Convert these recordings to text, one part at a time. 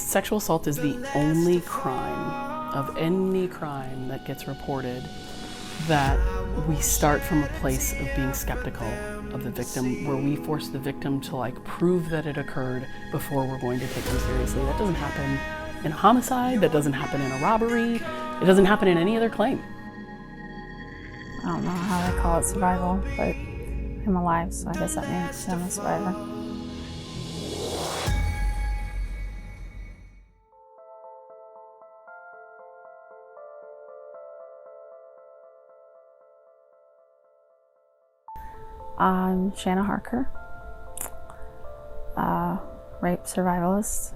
Sexual assault is the only crime of any crime that gets reported that we start from a place of being skeptical of the victim, where we force the victim to prove that it occurred before we're going to take them seriously. That doesn't happen in a homicide, that doesn't happen in a robbery, it doesn't happen in any other claim. I don't know how they call it survival, but I'm alive, so I guess that means I'm a survivor. I'm Shanna Harker, rape survivalist.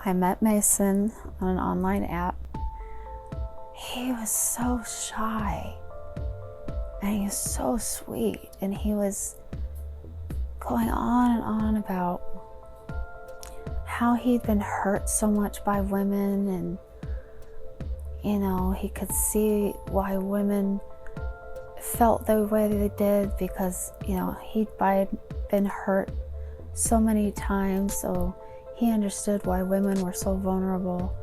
I met Mason on an online app. He was so shy, and he was so sweet, and he was going on and on about how he'd been hurt so much by women, and he could see why women felt the way they did because he'd been hurt so many times, so he understood why women were so vulnerable.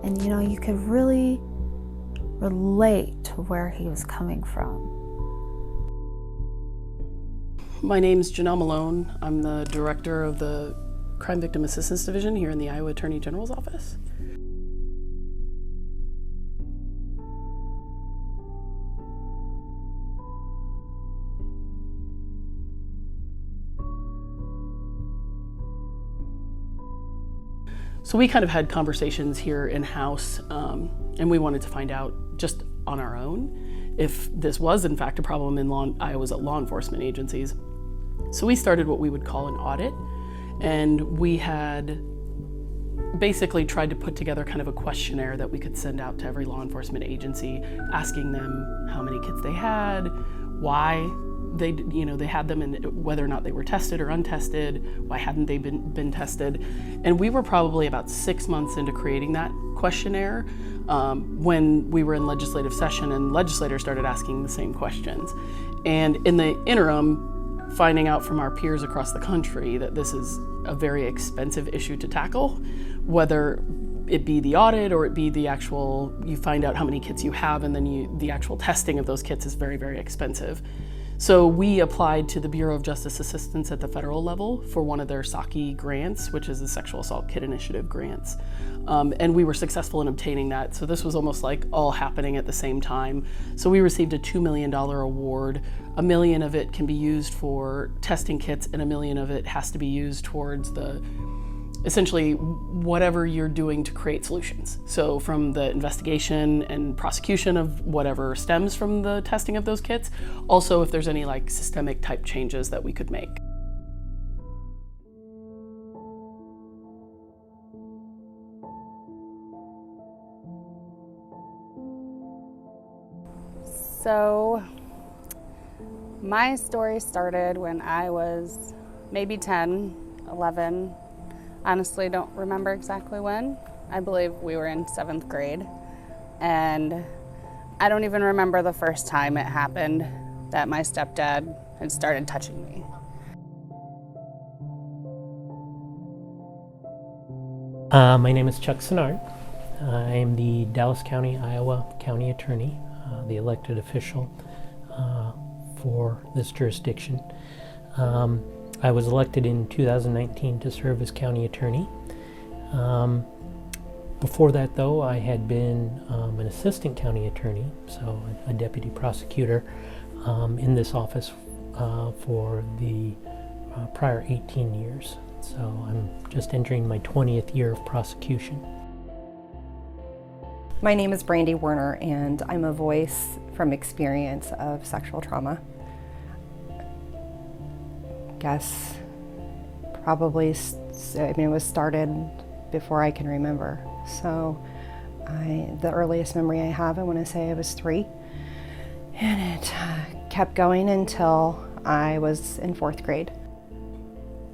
And you could really relate to where he was coming from. My name's Janelle Malone. I'm the director of the Crime Victim Assistance Division here in the Iowa Attorney General's office. So we kind of had conversations here in-house, and we wanted to find out just on our own if this was in fact a problem in Iowa's law enforcement agencies. So we started what we would call an audit, and we had basically tried to put together kind of a questionnaire that we could send out to every law enforcement agency, asking them how many kids they had, why they had them, and whether or not they were tested or untested, why hadn't they been tested. And we were probably about 6 months into creating that questionnaire when we were in legislative session and legislators started asking the same questions. And in the interim, finding out from our peers across the country that this is a very expensive issue to tackle, whether it be the audit or it be the actual, you find out how many kits you have, and then the actual testing of those kits is very, very expensive. So we applied to the Bureau of Justice Assistance at the federal level for one of their SAKI grants, which is the Sexual Assault Kit Initiative grants. And we were successful in obtaining that. So this was almost like all happening at the same time. So we received a $2 million award. $1 million of it can be used for testing kits, and $1 million of it has to be used towards essentially whatever you're doing to create solutions. So from the investigation and prosecution of whatever stems from the testing of those kits, also if there's any systemic type changes that we could make. So my story started when I was maybe 10, 11. Honestly, don't remember exactly when. I believe we were in 7th grade. And I don't even remember the first time it happened that my stepdad had started touching me. My name is Chuck Senard. I am the Dallas County, Iowa County Attorney, the elected official for this jurisdiction. I was elected in 2019 to serve as county attorney. Before that, though, I had been an assistant county attorney, so a deputy prosecutor in this office for the prior 18 years. So I'm just entering my 20th year of prosecution. My name is Brandy Werner, and I'm a voice from experience of sexual trauma. Guess probably, it was started before I can remember. So the earliest memory I have, I want to say I was 3. And it kept going until I was in 4th grade.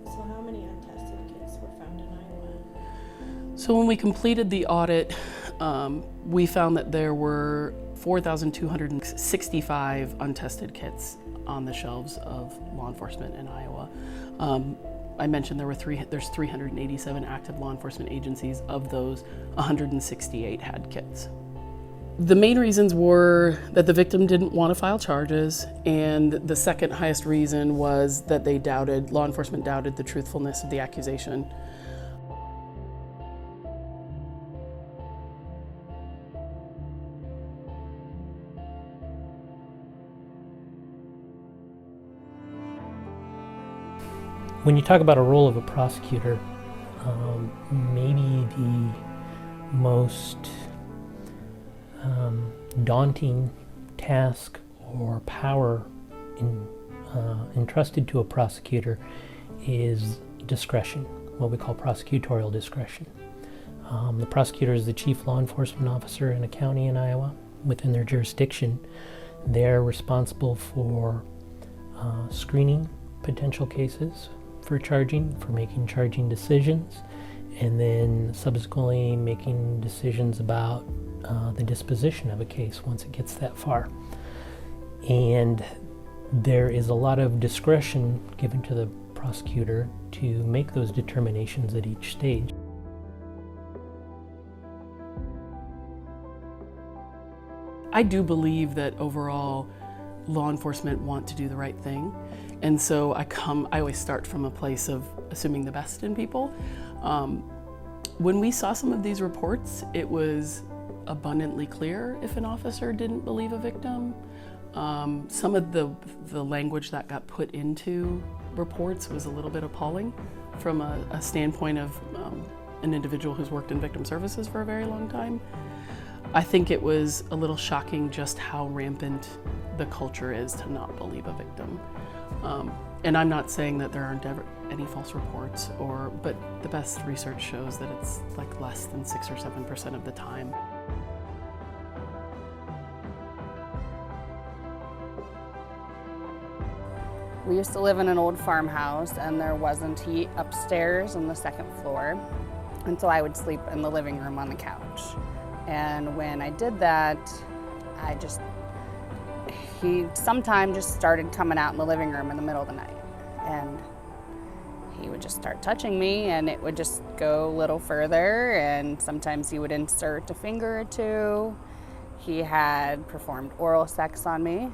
So how many untested kids were found in Iowa? So when we completed the audit, we found that there were 4,265 untested kits on the shelves of law enforcement in Iowa. I mentioned there's 387 active law enforcement agencies. Of those, 168 had kits. The main reasons were that the victim didn't want to file charges, and the second highest reason was that law enforcement doubted the truthfulness of the accusation. When you talk about a role of a prosecutor, maybe the most daunting task or power entrusted to a prosecutor is discretion, what we call prosecutorial discretion. The prosecutor is the chief law enforcement officer in a county in Iowa. Within their jurisdiction, they're responsible for screening potential cases for charging, for making charging decisions, and then subsequently making decisions about the disposition of a case once it gets that far. And there is a lot of discretion given to the prosecutor to make those determinations at each stage. I do believe that overall law enforcement want to do the right thing. And so I always start from a place of assuming the best in people. When we saw some of these reports, it was abundantly clear if an officer didn't believe a victim. Some of the language that got put into reports was a little bit appalling from a standpoint of an individual who's worked in victim services for a very long time. I think it was a little shocking just how rampant the culture is to not believe a victim. And I'm not saying that there aren't ever any false reports, but the best research shows that it's like less than 6 or 7% of the time. We used to live in an old farmhouse, and there wasn't heat upstairs on the second floor, and so I would sleep in the living room on the couch. And when I did that, he sometimes just started coming out in the living room in the middle of the night, and he would just start touching me, and it would just go a little further, and sometimes he would insert a finger or two. He had performed oral sex on me,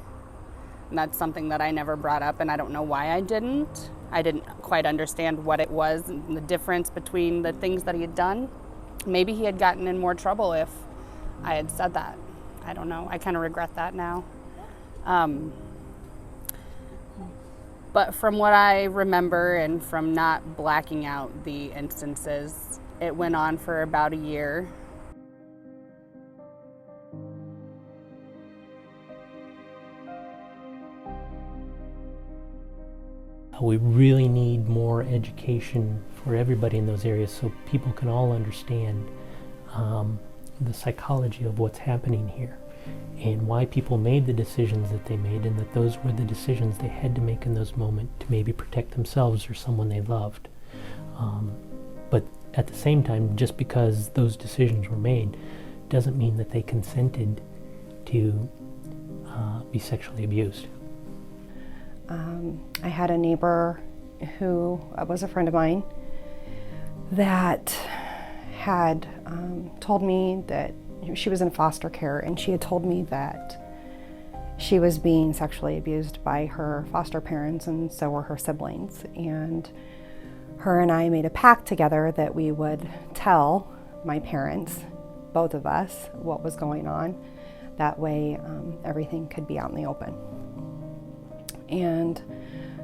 and that's something that I never brought up, and I don't know why I didn't. I didn't quite understand what it was and the difference between the things that he had done. Maybe he had gotten in more trouble if I had said that. I don't know. I kind of regret that now. But from what I remember and from not blacking out the instances, it went on for about a year. We really need more education for everybody in those areas so people can all understand the psychology of what's happening here and why people made the decisions that they made, and that those were the decisions they had to make in those moments to maybe protect themselves or someone they loved. But at the same time, just because those decisions were made doesn't mean that they consented to be sexually abused. I had a neighbor who was a friend of mine that had told me that she was in foster care, and she had told me that she was being sexually abused by her foster parents, and so were her siblings. And her and I made a pact together that we would tell my parents, both of us, what was going on. That way everything could be out in the open. And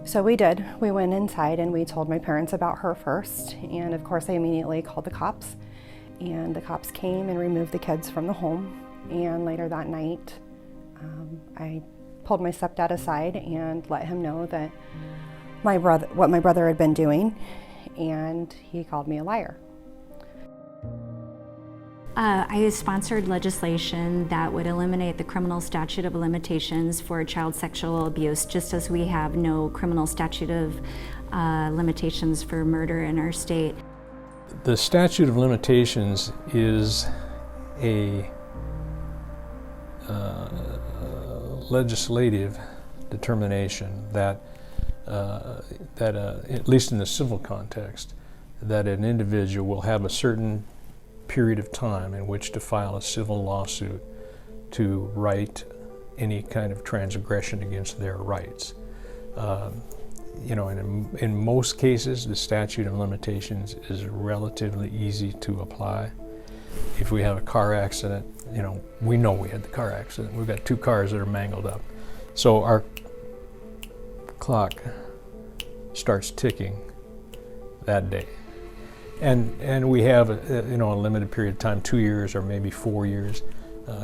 so we did. We went inside and we told my parents about her first. And of course I immediately called the cops. And the cops came and removed the kids from the home. And later that night, I pulled my stepdad aside and let him know that what my brother had been doing. And he called me a liar. I sponsored legislation that would eliminate the criminal statute of limitations for child sexual abuse, just as we have no criminal statute of limitations for murder in our state. The statute of limitations is a legislative determination that, at least in the civil context, that an individual will have a certain period of time in which to file a civil lawsuit to right any kind of transgression against their rights. In most cases, the statute of limitations is relatively easy to apply. If we have a car accident, we know we had the car accident. We've got 2 cars that are mangled up. So our clock starts ticking that day. And we have a limited period of time, 2 years or maybe 4 years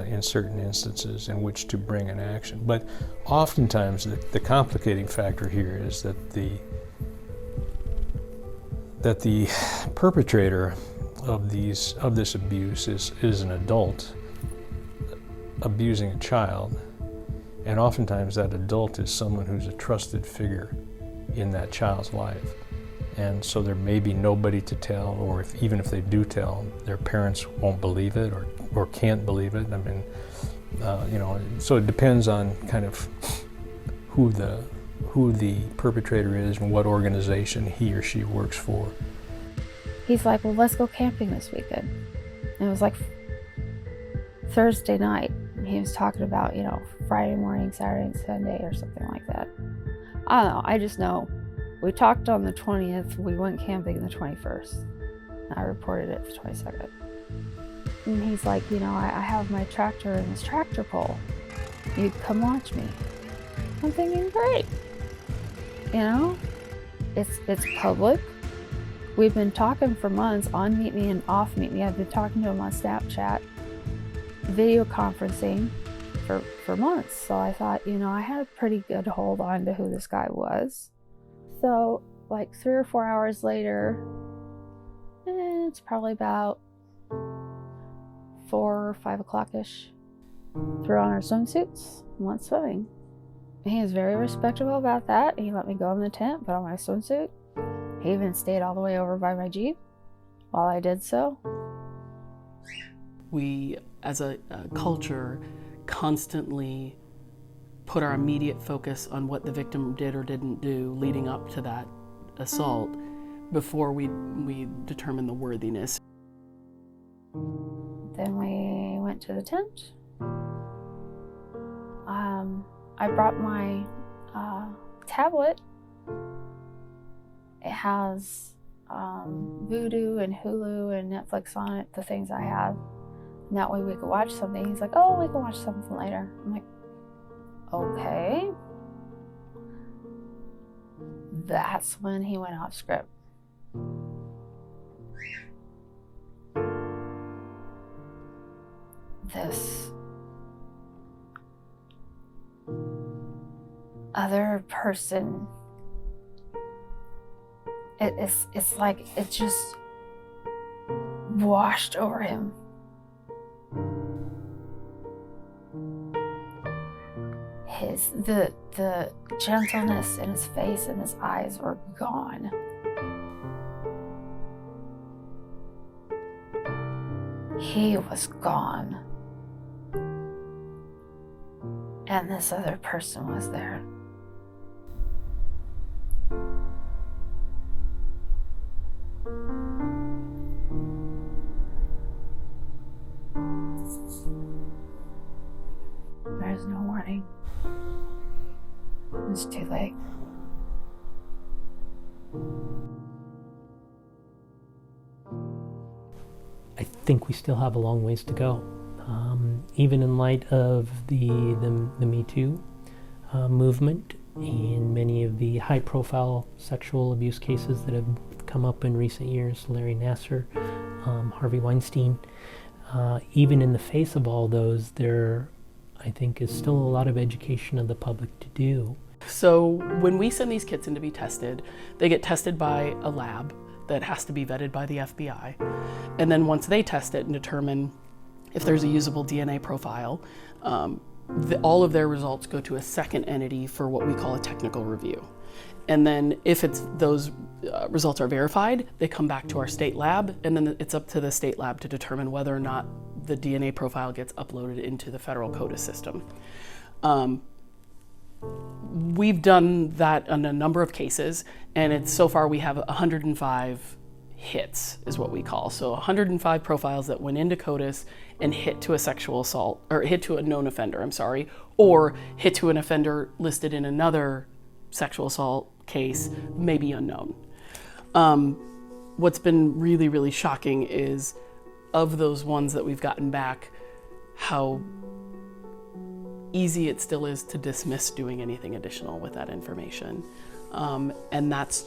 in certain instances in which to bring an action. But oftentimes the complicating factor here is that the perpetrator of this abuse is an adult abusing a child, and oftentimes that adult is someone who's a trusted figure in that child's life. And so there may be nobody to tell, or even if they do tell, their parents won't believe it or can't believe it. I mean, so it depends on kind of who the perpetrator is and what organization he or she works for. He's like, well, let's go camping this weekend. And it was like Thursday night. And he was talking about, Friday morning, Saturday and Sunday or something like that. I don't know. I just know. We talked on the 20th, we went camping the 21st. I reported it the 22nd. And he's like, I have my tractor and this tractor pull. You come watch me. I'm thinking, great. It's public. We've been talking for months, on Meet Me and off Meet Me. I've been talking to him on Snapchat, video conferencing for months. So I thought, I had a pretty good hold on to who this guy was. So, like 3 or 4 hours later, it's probably about 4 or 5 o'clock-ish, threw on our swimsuits and went swimming. He was very respectable about that. He let me go in the tent, put on my swimsuit. He even stayed all the way over by my Jeep while I did so. We, as a culture, constantly put our immediate focus on what the victim did or didn't do leading up to that assault before we determine the worthiness. Then we went to the tent. I brought my tablet. It has Vudu and Hulu and Netflix on it, the things I have. And that way we could watch something. He's like, oh, we can watch something later. I'm like, okay. That's when he went off script. This other person, it's like it just washed over him. The gentleness in his face and his eyes were gone. He was gone. And this other person was there. There's no warning. It's too late. I think we still have a long ways to go. Even in light of the Me Too movement and many of the high-profile sexual abuse cases that have come up in recent years, Larry Nassar, Harvey Weinstein, even in the face of all those, there, I think, is still a lot of education of the public to do. So when we send these kits in to be tested, they get tested by a lab that has to be vetted by the FBI. And then once they test it and determine if there's a usable DNA profile, all of their results go to a second entity for what we call a technical review. And then if those results are verified, they come back to our state lab, and then it's up to the state lab to determine whether or not the DNA profile gets uploaded into the federal CODIS system. we've done that on a number of cases, and so far we have 105 hits is what we call. So 105 profiles that went into CODIS and hit to a sexual assault, or hit to a known offender, or hit to an offender listed in another sexual assault case, maybe unknown. What's been really, really shocking is, of those ones that we've gotten back, how easy it still is to dismiss doing anything additional with that information. And that's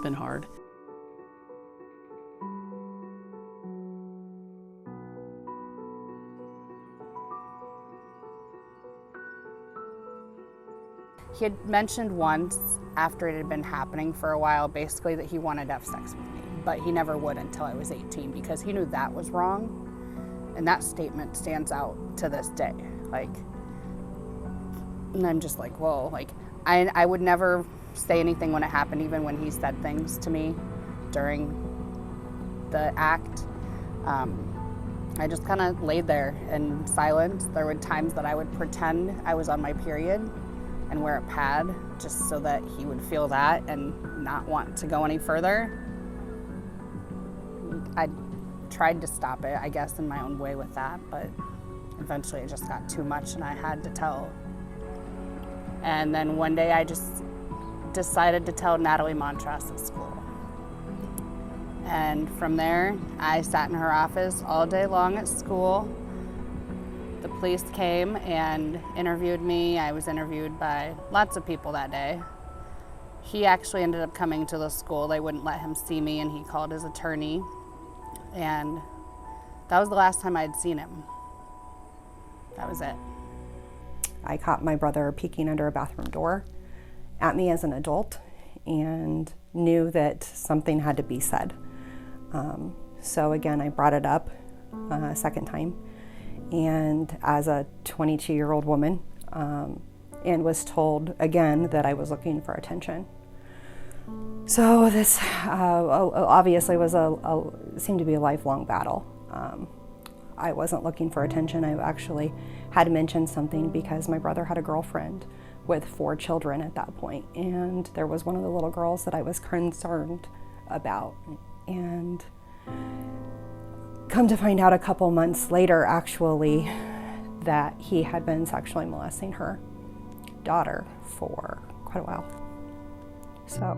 been hard. He had mentioned once, after it had been happening for a while, basically that he wanted to have sex with me, but he never would until I was 18 because he knew that was wrong. And that statement stands out to this day. And I'm just like, whoa, I would never say anything when it happened, even when he said things to me during the act. I just kind of laid there in silence. There were times that I would pretend I was on my period and wear a pad just so that he would feel that and not want to go any further. I tried to stop it, I guess, in my own way with that, but eventually it just got too much and I had to tell. And then one day I just decided to tell Natalie Montross at school. And from there, I sat in her office all day long at school. The police came and interviewed me. I was interviewed by lots of people that day. He actually ended up coming to the school. They wouldn't let him see me, and he called his attorney. And that was the last time I'd seen him. That was it. I caught my brother peeking under a bathroom door at me as an adult and knew that something had to be said. So again, I brought it up a second time, and as a 22-year-old woman, and was told again that I was looking for attention. So this obviously was seemed to be a lifelong battle. I wasn't looking for attention. I actually had mentioned something because my brother had a girlfriend with 4 children at that point, and there was one of the little girls that I was concerned about. And come to find out a couple months later, actually, that he had been sexually molesting her daughter for quite a while. So.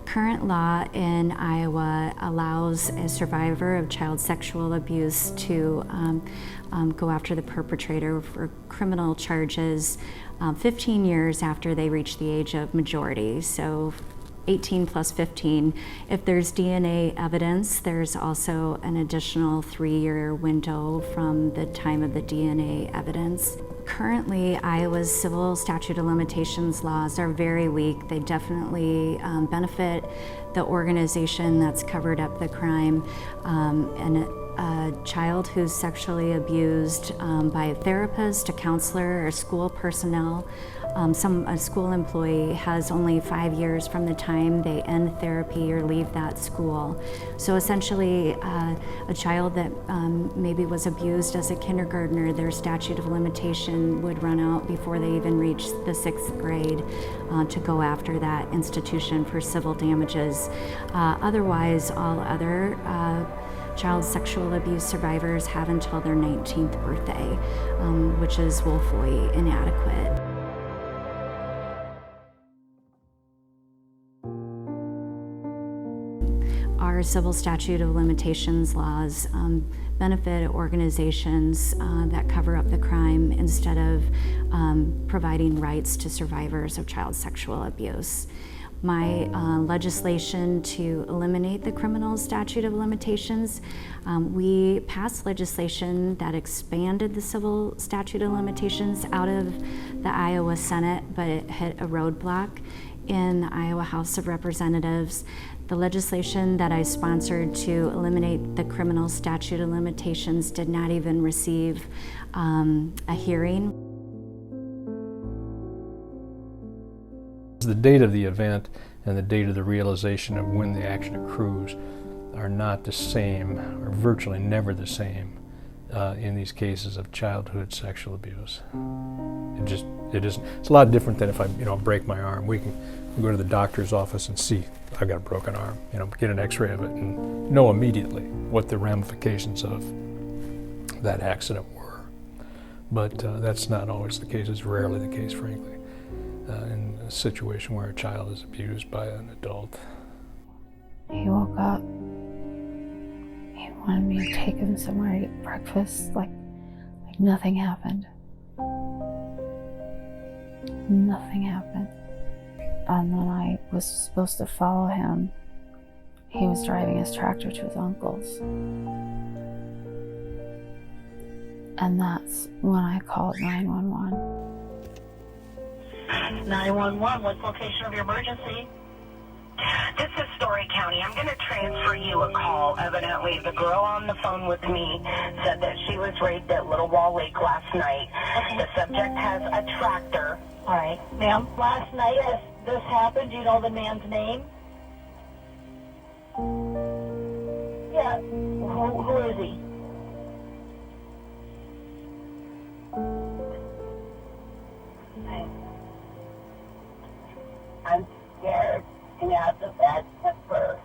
Current law in Iowa allows a survivor of child sexual abuse to go after the perpetrator for criminal charges 15 years after they reach the age of majority. So 18 plus 15. If there's DNA evidence, there's also an additional 3-year window from the time of the DNA evidence. Currently, Iowa's civil statute of limitations laws are very weak. They definitely benefit the organization that's covered up the crime. And a child who's sexually abused by a therapist, a counselor, or school personnel, a school employee has only 5 years from the time they end therapy or leave that school. So essentially, a child that maybe was abused as a kindergartner, their statute of limitation would run out before they even reach the 6th grade to go after that institution for civil damages. Otherwise, all other child sexual abuse survivors have until their 19th birthday, which is woefully inadequate. Our civil statute of limitations laws benefit organizations that cover up the crime instead of providing rights to survivors of child sexual abuse. My legislation to eliminate the criminal statute of limitations, we passed legislation that expanded the civil statute of limitations out of the Iowa Senate, but it hit a roadblock in the Iowa House of Representatives. The legislation that I sponsored to eliminate the criminal statute of limitations did not even receive a hearing. The date of the event and the date of the realization of when the action accrues are not the same, or virtually never the same, in these cases of childhood sexual abuse. It isn't. It's a lot different than if I, break my arm. We can go to the doctor's office and see I've got a broken arm. Get an X-ray of it and know immediately what the ramifications of that accident were. But that's not always the case. It's rarely the case, frankly, in a situation where a child is abused by an adult. He woke up. He wanted me to take him somewhere to get breakfast, like nothing happened. Nothing happened. And then I was supposed to follow him. He was driving his tractor to his uncle's. And that's when I called 911. 911, what's the location of your emergency? This is Story County. I'm going to transfer you a call. Evidently, the girl on the phone with me said that she was raped at Little Wall Lake last night. The subject has a tractor. All right. Ma'am? Last night this happened, do you know the man's name? Yeah. Who is he? I'm scared. He has a bad temper.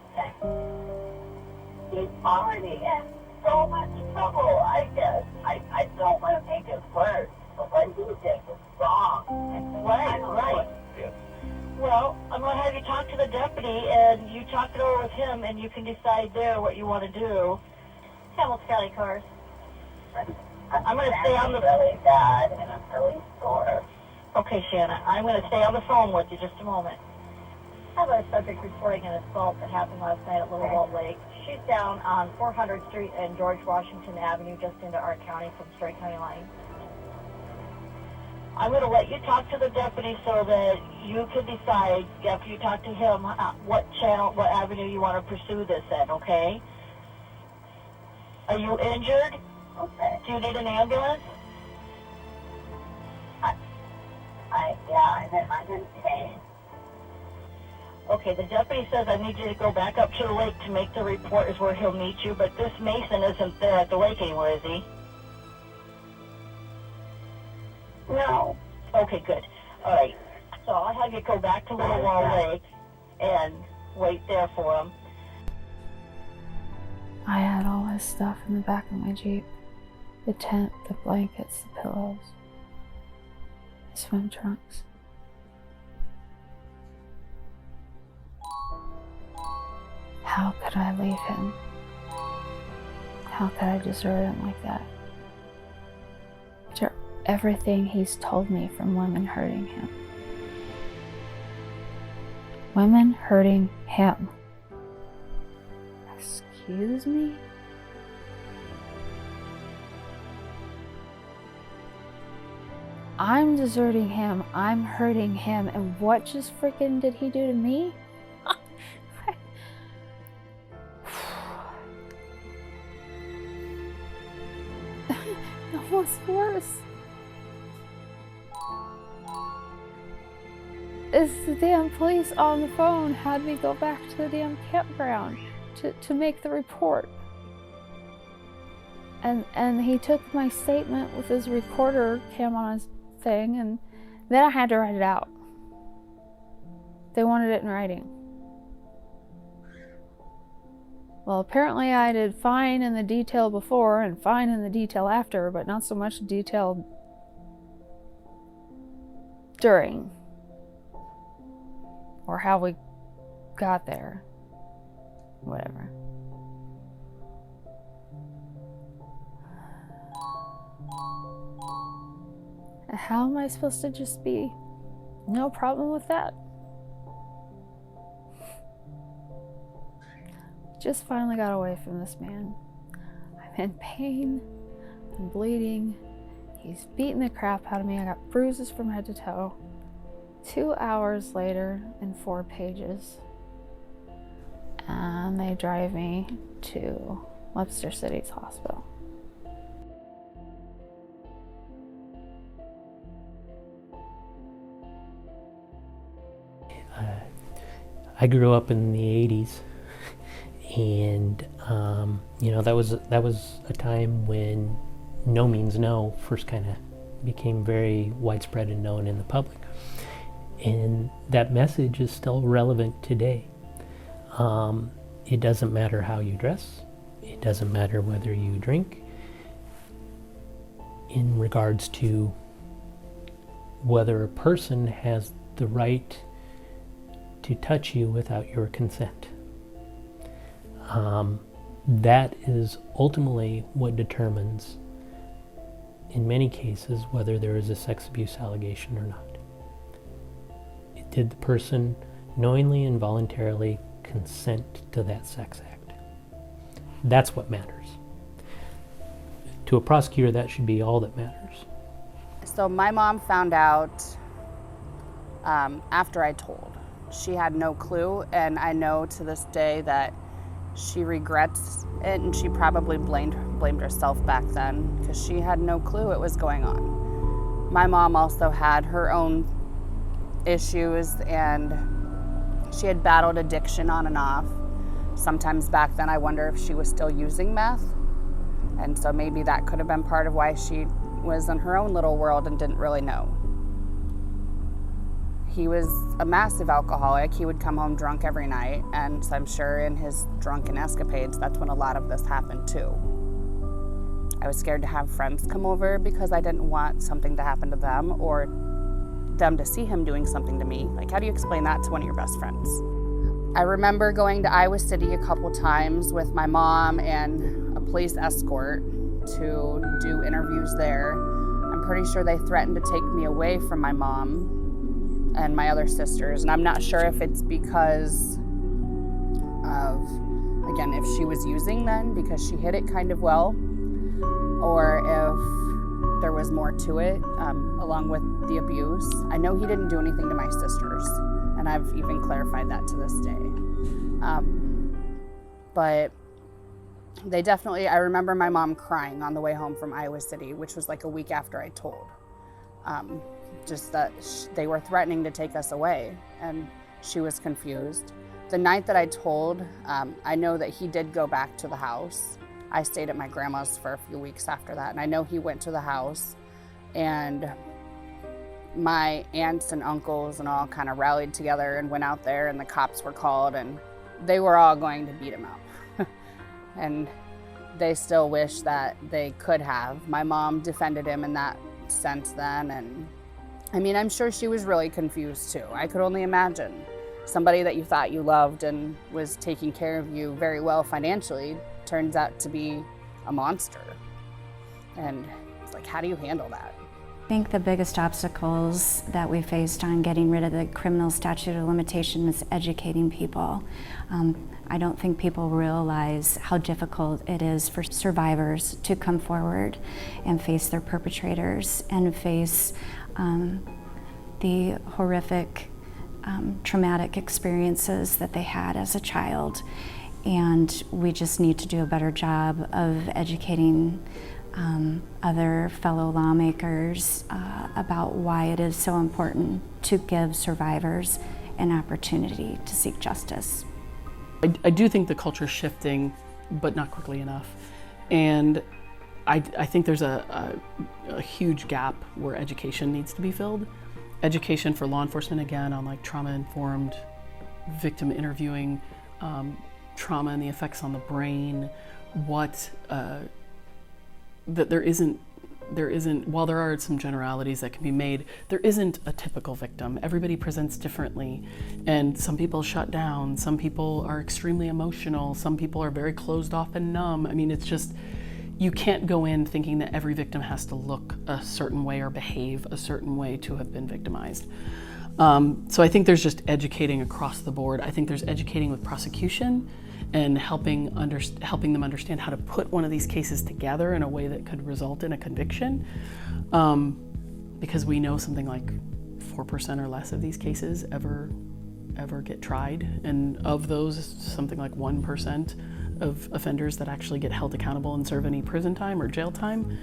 He's already in so much trouble, I guess. I don't want to make it worse, but what he did was wrong. Right. Well, I'm going to have you talk to the deputy, and you talk it over with him, and you can decide there what you want to do. Hamilton County cars. I'm going to stay on the... really bad, and I'm really sore. Okay, Shanna, I'm going to stay on the phone with you just a moment. I have a subject reporting an assault that happened last night at Little Wall Lake. She's down on 400th Street and George Washington Avenue, just into our county from Story County line. I'm going to let you talk to the deputy so that you can decide, after you talk to him, what avenue you want to pursue this in, okay? Are you injured? Okay. Do you need an ambulance? Yeah, I'm in pain. Okay, the deputy says I need you to go back up to the lake to make the report is where he'll meet you, but this Mason isn't there at the lake anymore, is he? No. Okay, good. All right. So I'll have you go back to Little Wall Lake and wait there for him. I had all his stuff in the back of my Jeep. The tent, the blankets, the pillows, the swim trunks. How could I leave him? How could I desert him like that? After everything he's told me from women hurting him. Women hurting him. Excuse me? I'm deserting him, I'm hurting him, and what just freaking did he do to me? What's worse is the damn police on the phone had me go back to the damn campground to make the report. And he took my statement with his recorder cam on his thing, and then I had to write it out. They wanted it in writing. Well, apparently I did fine in the detail before and fine in the detail after, but not so much detail during, or how we got there. Whatever. How am I supposed to just be no problem with that? Just finally got away from this man. I'm in pain, I'm bleeding, he's beating the crap out of me, I got bruises from head to toe. 2 hours later and 4 pages. And they drive me to Webster City's hospital. I grew up in the 80s, And that was a time when no means no first kind of became very widespread and known in the public. And that message is still relevant today. It doesn't matter how you dress. It doesn't matter whether you drink. In regards to whether a person has the right to touch you without your consent. That is ultimately what determines, in many cases, whether there is a sex abuse allegation or not. Did the person knowingly and voluntarily consent to that sex act? That's what matters. To a prosecutor, that should be all that matters. So my mom found out after I told. She had no clue, and I know to this day that she regrets it, and she probably blamed herself back then because she had no clue what was going on. My mom also had her own issues, and she had battled addiction on and off. Sometimes back then I wonder if she was still using meth, and so maybe that could have been part of why she was in her own little world and didn't really know. He was a massive alcoholic. He would come home drunk every night, and so I'm sure in his drunken escapades, that's when a lot of this happened too. I was scared to have friends come over because I didn't want something to happen to them or them to see him doing something to me. Like, how do you explain that to one of your best friends? I remember going to Iowa City a couple times with my mom and a police escort to do interviews there. I'm pretty sure they threatened to take me away from my mom and my other sisters, and I'm not sure if it's because of, again, if she was using then because she hid it kind of well, or if there was more to it along with the abuse. I know he didn't do anything to my sisters, and I've even clarified that to this day. But they definitely, I remember my mom crying on the way home from Iowa City, which was like a week after I told. Just that they were threatening to take us away, and she was confused. The night that I told, I know that he did go back to the house. I stayed at my grandma's for a few weeks after that, and I know he went to the house, and my aunts and uncles and all kind of rallied together and went out there, and the cops were called, and they were all going to beat him up. And they still wish that they could have. My mom defended him in that sense then, and I mean, I'm sure she was really confused too. I could only imagine somebody that you thought you loved and was taking care of you very well financially turns out to be a monster. And it's like, how do you handle that? I think the biggest obstacles that we faced on getting rid of the criminal statute of limitations is educating people. I don't think people realize how difficult it is for survivors to come forward and face their perpetrators and face the horrific, traumatic experiences that they had as a child. And we just need to do a better job of educating other fellow lawmakers about why it is so important to give survivors an opportunity to seek justice. I do think the culture's shifting, but not quickly enough. And I think there's a huge gap where education needs to be filled. Education for law enforcement, again, on like trauma-informed victim interviewing, trauma and the effects on the brain, that there isn't, while there are some generalities that can be made, there isn't a typical victim. Everybody presents differently, and some people shut down, some people are extremely emotional, some people are very closed off and numb. I mean, it's just, you can't go in thinking that every victim has to look a certain way or behave a certain way to have been victimized. So I think there's just educating across the board. I think there's educating with prosecution and helping them understand how to put one of these cases together in a way that could result in a conviction. Because we know something like 4% or less of these cases ever get tried. And of those, something like 1% of offenders that actually get held accountable and serve any prison time or jail time.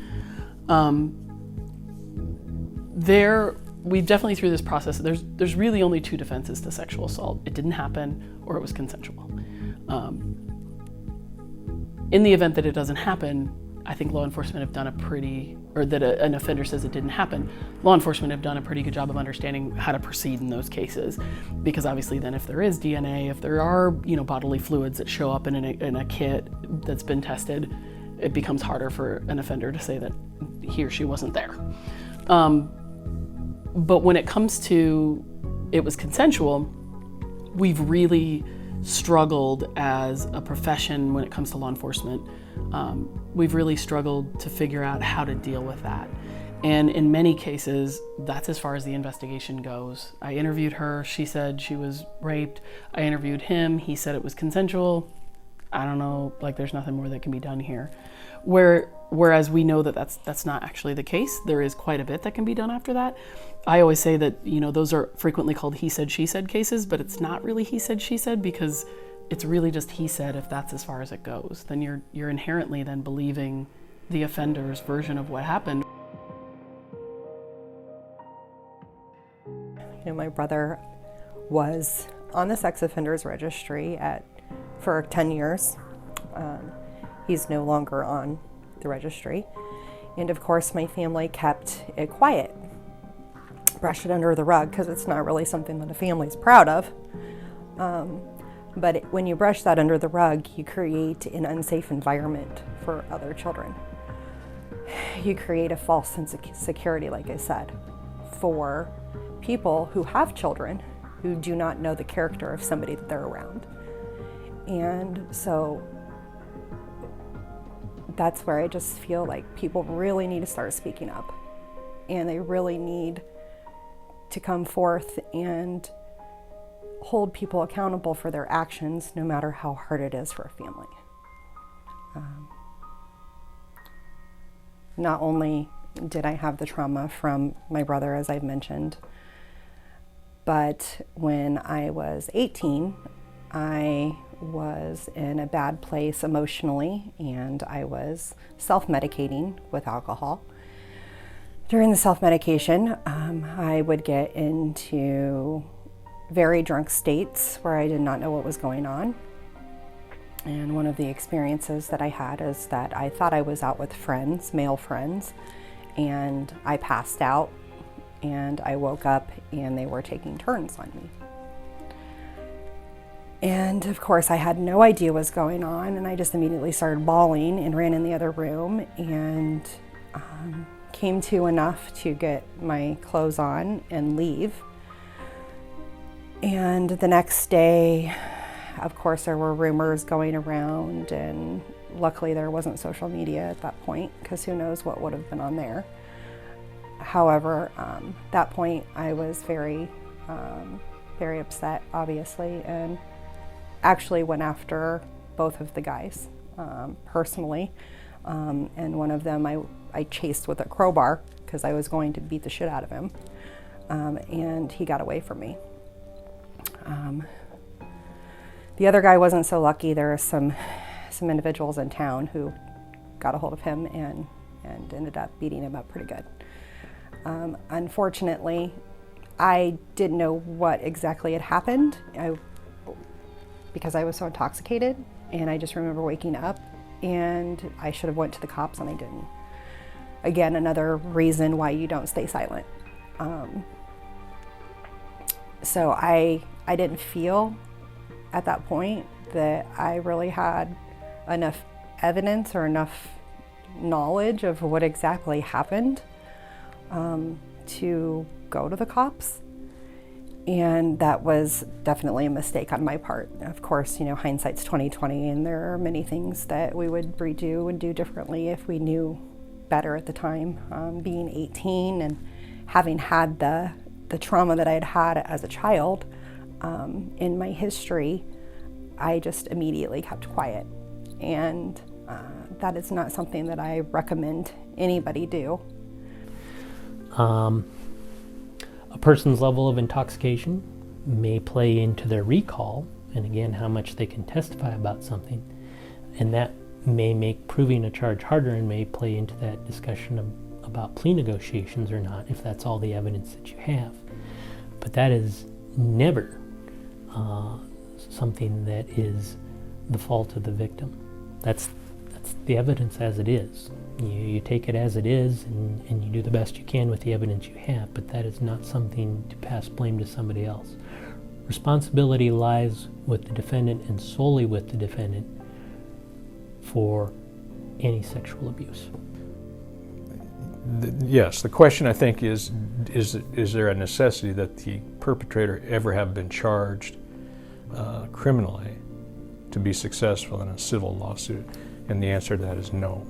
We definitely, through this process, there's really only two defenses to sexual assault. It didn't happen, or it was consensual. in the event that it doesn't happen, I think law enforcement have done an offender says it didn't happen, law enforcement have done a pretty good job of understanding how to proceed in those cases. Because obviously then if there is DNA, if there are, bodily fluids that show up in a kit that's been tested, it becomes harder for an offender to say that he or she wasn't there. But when it comes to it was consensual, we've really struggled as a profession when it comes to law enforcement. We've really struggled to figure out how to deal with that. And in many cases, that's as far as the investigation goes. I interviewed her, she said she was raped. I interviewed him, he said it was consensual. I don't know, there's nothing more that can be done here. Whereas we know that that's not actually the case. There is quite a bit that can be done after that. I always say that, those are frequently called he said, she said cases, but it's not really he said, she said, because it's really just he said if that's as far as it goes. Then you're inherently then believing the offender's version of what happened. My brother was on the sex offenders registry for 10 years. He's no longer on the registry. And of course, my family kept it quiet, brushed it under the rug, because it's not really something that a family's proud of. But when you brush that under the rug, you create an unsafe environment for other children. You create a false sense of security, like I said, for people who have children who do not know the character of somebody that they're around. And so that's where I just feel like people really need to start speaking up, and they really need to come forth and hold people accountable for their actions, no matter how hard it is for a family. Not only did I have the trauma from my brother, as I've mentioned, but when I was 18, I was in a bad place emotionally, and I was self-medicating with alcohol. During the self-medication, I would get into very drunk states where I did not know what was going on. And one of the experiences that I had is that I thought I was out with friends, male friends, and I passed out, and I woke up and they were taking turns on me. And of course I had no idea what was going on, and I just immediately started bawling and ran in the other room and came to enough to get my clothes on and leave. And the next day, of course, there were rumors going around, and luckily there wasn't social media at that point, because who knows what would have been on there. However, that point I was very upset, obviously, and actually went after both of the guys personally. And one of them I chased with a crowbar because I was going to beat the shit out of him, and he got away from me. The other guy wasn't so lucky. There were some individuals in town who got a hold of him and ended up beating him up pretty good. Unfortunately, I didn't know what exactly had happened because I was so intoxicated, and I just remember waking up, and I should have went to the cops, and I didn't. Again, another reason why you don't stay silent. So I didn't feel at that point that I really had enough evidence or enough knowledge of what exactly happened to go to the cops. And that was definitely a mistake on my part. Of course, hindsight's 20/20, and there are many things that we would redo and do differently if we knew better at the time. Being 18 and having had the trauma that I had had as a child in my history, I just immediately kept quiet. And that is not something that I recommend anybody do. A person's level of intoxication may play into their recall, and again, how much they can testify about something, and that may make proving a charge harder and may play into that discussion about plea negotiations or not, if that's all the evidence that you have. But that is never something that is the fault of the victim. That's that's the evidence as it is. You take it as it is, and you do the best you can with the evidence you have, but that is not something to pass blame to somebody else. Responsibility lies with the defendant and solely with the defendant for any sexual abuse. Yes, the question I think is there a necessity that the perpetrator ever have been charged criminally to be successful in a civil lawsuit? And the answer to that is no.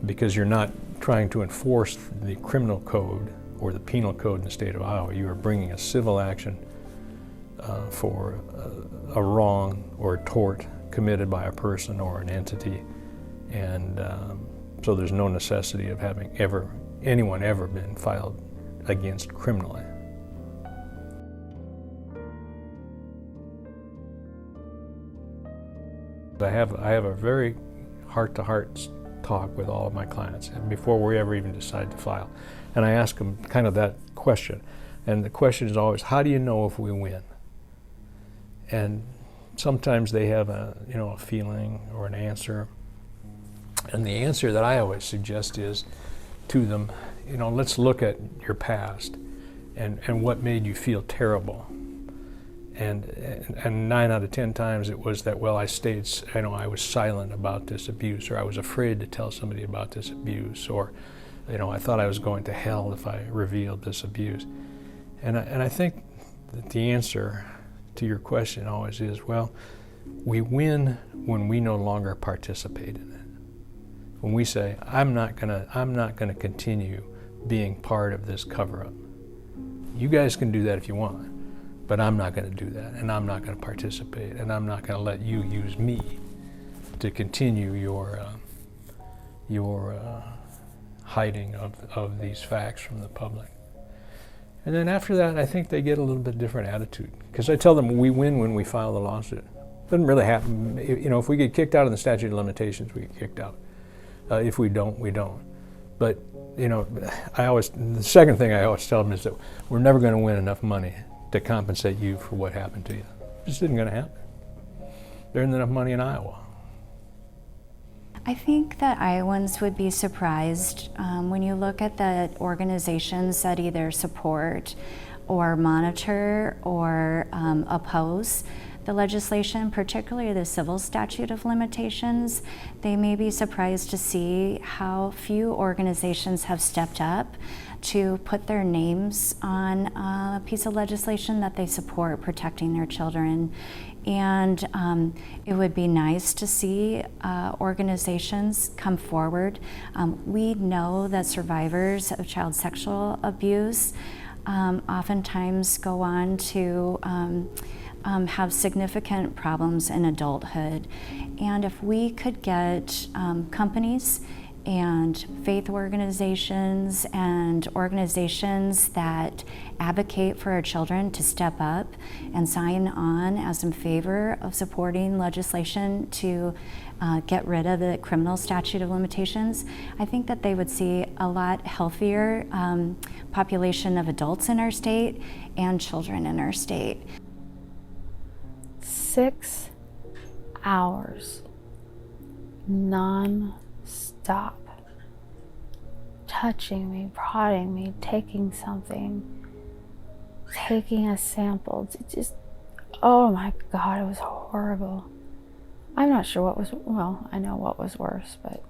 Because you're not trying to enforce the criminal code or the penal code in the state of Iowa. You are bringing a civil action for a wrong or a tort committed by a person or an entity. And so there's no necessity of having anyone ever been filed against criminally. I have a very heart-to-heart talk with all of my clients before we ever even decide to file. And I ask them kind of that question. And the question is always, how do you know if we win? And sometimes they have a feeling or an answer. And the answer that I always suggest is to them, let's look at your past and what made you feel terrible. And 9 out of 10 times it was that, well, I was silent about this abuse, or I was afraid to tell somebody about this abuse, or, I thought I was going to hell if I revealed this abuse. And I think that the answer to your question always is, well, we win when we no longer participate in it. When we say, I'm not gonna continue being part of this cover-up. You guys can do that if you want, but I'm not going to do that, and I'm not going to participate, and I'm not going to let you use me to continue your hiding of these facts from the public. And then after that, I think they get a little bit different attitude, because I tell them we win when we file the lawsuit. Doesn't really happen. If we get kicked out of the statute of limitations, we get kicked out. If we don't, we don't. But the second thing I always tell them is that we're never going to win enough money to compensate you for what happened to you. It just isn't going to happen. There isn't enough money in Iowa. I think that Iowans would be surprised when you look at the organizations that either support or monitor or oppose the legislation, particularly the civil statute of limitations. They may be surprised to see how few organizations have stepped up to put their names on a piece of legislation that they support protecting their children. And it would be nice to see organizations come forward. We know that survivors of child sexual abuse oftentimes go on to have significant problems in adulthood. And if we could get companies and faith organizations and organizations that advocate for our children to step up and sign on as in favor of supporting legislation to get rid of the criminal statute of limitations, I think that they would see a lot healthier population of adults in our state and children in our state. 6 hours non-stop, touching me, prodding me, taking something, taking a sample. It just, oh my God, it was horrible. I'm not sure what was, well, I know what was worse, but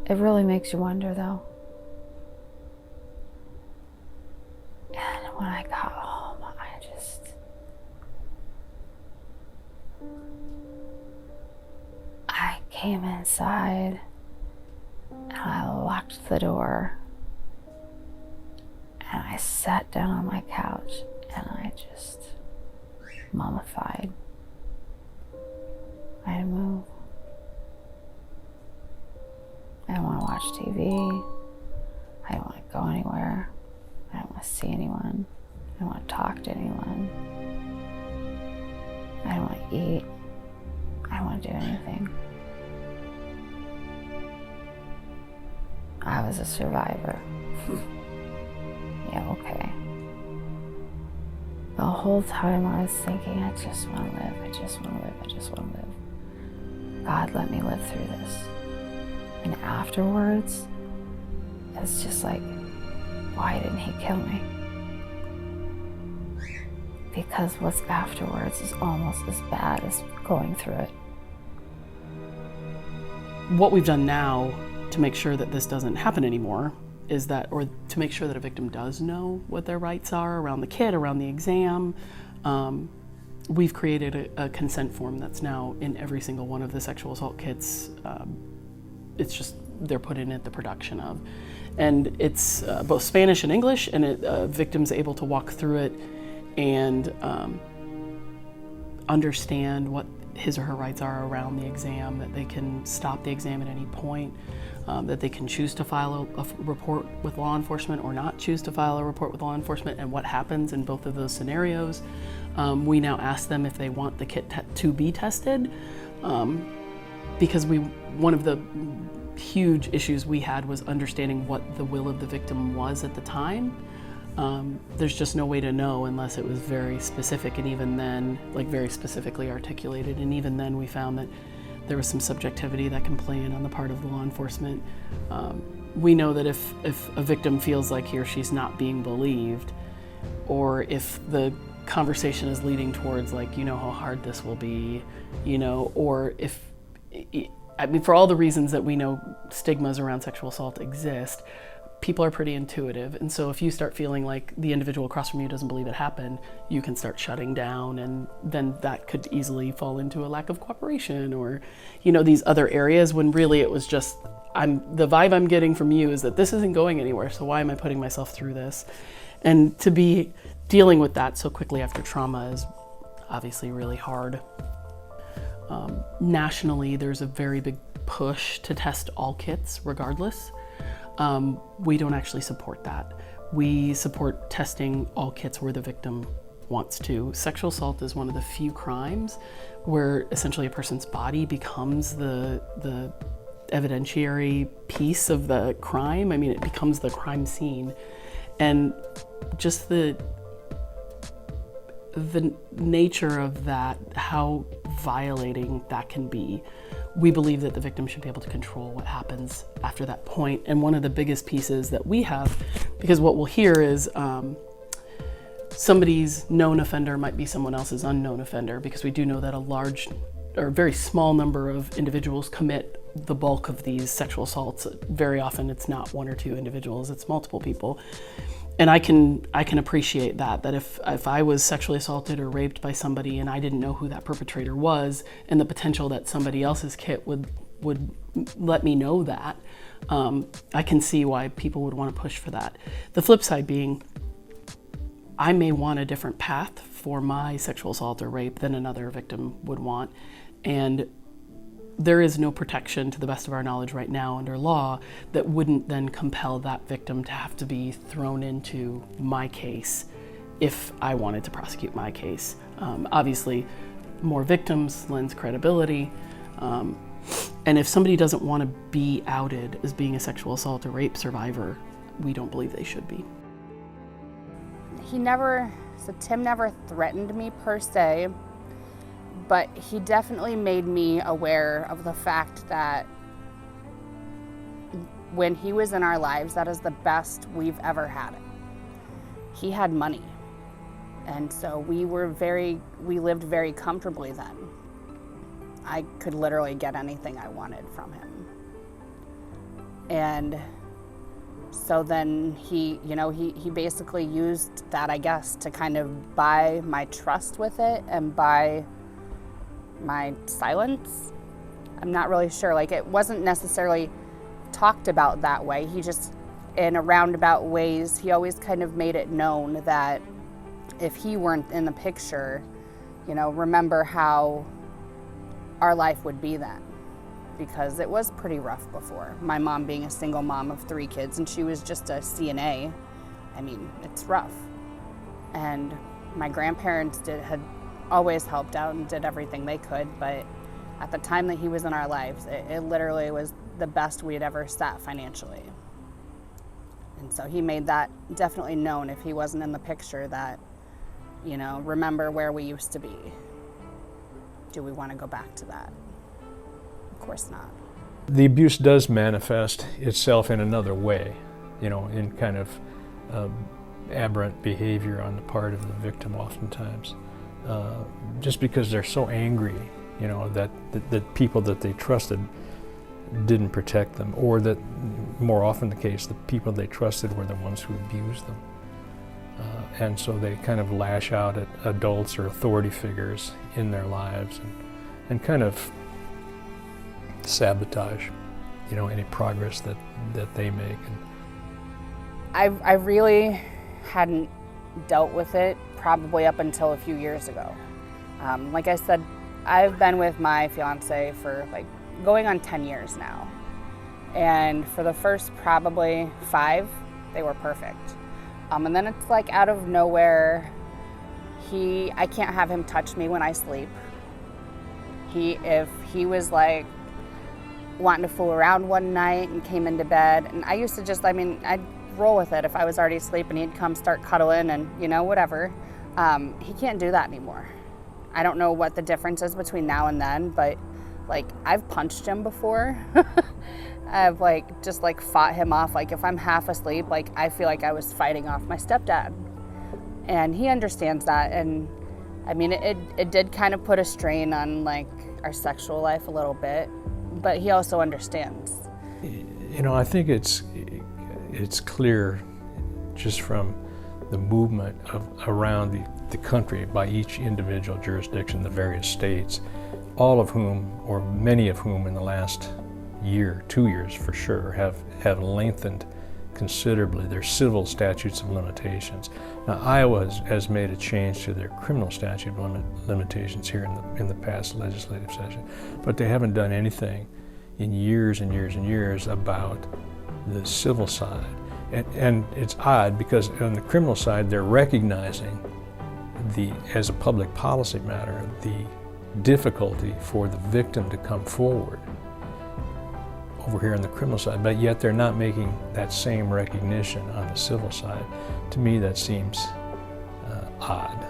it really makes you wonder though. And when I got home, I came inside and I locked the door and I sat down on my couch and I just mummified. I didn't move. I didn't want to watch TV. I didn't want to go anywhere. I didn't want to see anyone. I didn't want to talk to anyone. I didn't want to eat. I didn't want to do anything. I was a survivor. Yeah, okay. The whole time I was thinking, I just want to live, I just want to live, I just want to live. God, let me live through this. And afterwards, it's just like, why didn't he kill me? Because what's afterwards is almost as bad as going through it. What we've done now to make sure that this doesn't happen anymore is that, or to make sure that a victim does know what their rights are around the kit, around the exam, we've created a consent form that's now in every single one of the sexual assault kits. It's just, they're put in at the production of. And it's both Spanish and English, and victim's able to walk through it and understand what his or her rights are around the exam, that they can stop the exam at any point, that they can choose to file a report with law enforcement or not choose to file a report with law enforcement, and what happens in both of those scenarios. We now ask them if they want the kit to be tested, because one of the huge issues we had was understanding what the will of the victim was at the time. There's just no way to know unless it was very specific, and even then, like very specifically articulated. And even then we found that there was some subjectivity that can play in on the part of the law enforcement. We know that if a victim feels like he or she's not being believed, or if the conversation is leading towards like, you know how hard this will be, you know, or if, I mean, for all the reasons that we know stigmas around sexual assault exist, people are pretty intuitive. And so if you start feeling like the individual across from you doesn't believe it happened, you can start shutting down, and then that could easily fall into a lack of cooperation, or, you know, these other areas, when really it was just, the vibe I'm getting from you is that this isn't going anywhere, so why am I putting myself through this? And to be dealing with that so quickly after trauma is obviously really hard. Nationally, there's a very big push to test all kits regardless. We don't actually support that. We support testing all kits where the victim wants to. Sexual assault is one of the few crimes where essentially a person's body becomes the evidentiary piece of the crime. I mean, it becomes the crime scene. And just the nature of that, how violating that can be, we believe that the victim should be able to control what happens after that point. And one of the biggest pieces that we have, because what we'll hear is somebody's known offender might be someone else's unknown offender, because we do know that a large or very small number of individuals commit the bulk of these sexual assaults. Very often it's not one or two individuals, it's multiple people. And I can appreciate that if I was sexually assaulted or raped by somebody and I didn't know who that perpetrator was, and the potential that somebody else's kit would let me know that, I can see why people would want to push for that. The flip side being, I may want a different path for my sexual assault or rape than another victim would want. And there is no protection, to the best of our knowledge right now under law, that wouldn't then compel that victim to have to be thrown into my case if I wanted to prosecute my case. Obviously, more victims lends credibility. And if somebody doesn't want to be outed as being a sexual assault or rape survivor, we don't believe they should be. Tim never threatened me per se, but he definitely made me aware of the fact that when he was in our lives, that is the best we've ever had it. He had money. And so we lived very comfortably then. I could literally get anything I wanted from him. And so then he basically used that, I guess, to kind of buy my trust with it and buy my silence. I'm not really sure. Like, it wasn't necessarily talked about that way. He just, in a roundabout ways, he always kind of made it known that if he weren't in the picture, remember how our life would be then. Because it was pretty rough before. My mom being a single mom of 3 kids, and she was just a CNA. I mean, it's rough. And my grandparents had always helped out and did everything they could, but at the time that he was in our lives, it literally was the best we had ever sat financially. And so he made that definitely known if he wasn't in the picture that, you know, remember where we used to be. Do we want to go back to that? Of course not. The abuse does manifest itself in another way, you know, in kind of aberrant behavior on the part of the victim oftentimes. Just because they're so angry, you know, that people that they trusted didn't protect them, or that more often the case, the people they trusted were the ones who abused them. And so they kind of lash out at adults or authority figures in their lives and kind of sabotage, you know, any progress that they make. And I really hadn't dealt with it probably up until a few years ago. Like I said, I've been with my fiance for like going on 10 years now. And for the first probably 5, they were perfect. And then it's like out of nowhere, I can't have him touch me when I sleep. If he was like wanting to fool around one night and came into bed, and I used to just, I'd roll with it if I was already asleep and he'd come start cuddling and, you know, whatever. He can't do that anymore. I don't know what the difference is between now and then, but like I've punched him before. I've just fought him off. Like if I'm half asleep, like I feel like I was fighting off my stepdad, and he understands that. And I mean, it did kind of put a strain on like our sexual life a little bit, but he also understands. You know, I think it's clear just from the movement around the country by each individual jurisdiction, the various states, all of whom, or many of whom in the last year, 2 years for sure, have lengthened considerably their civil statutes of limitations. Now, Iowa has made a change to their criminal statute of limitations here in the past legislative session, but they haven't done anything in years and years and years about the civil side. And it's odd because on the criminal side, they're recognizing as a public policy matter, the difficulty for the victim to come forward over here on the criminal side, but yet they're not making that same recognition on the civil side. To me, that seems odd,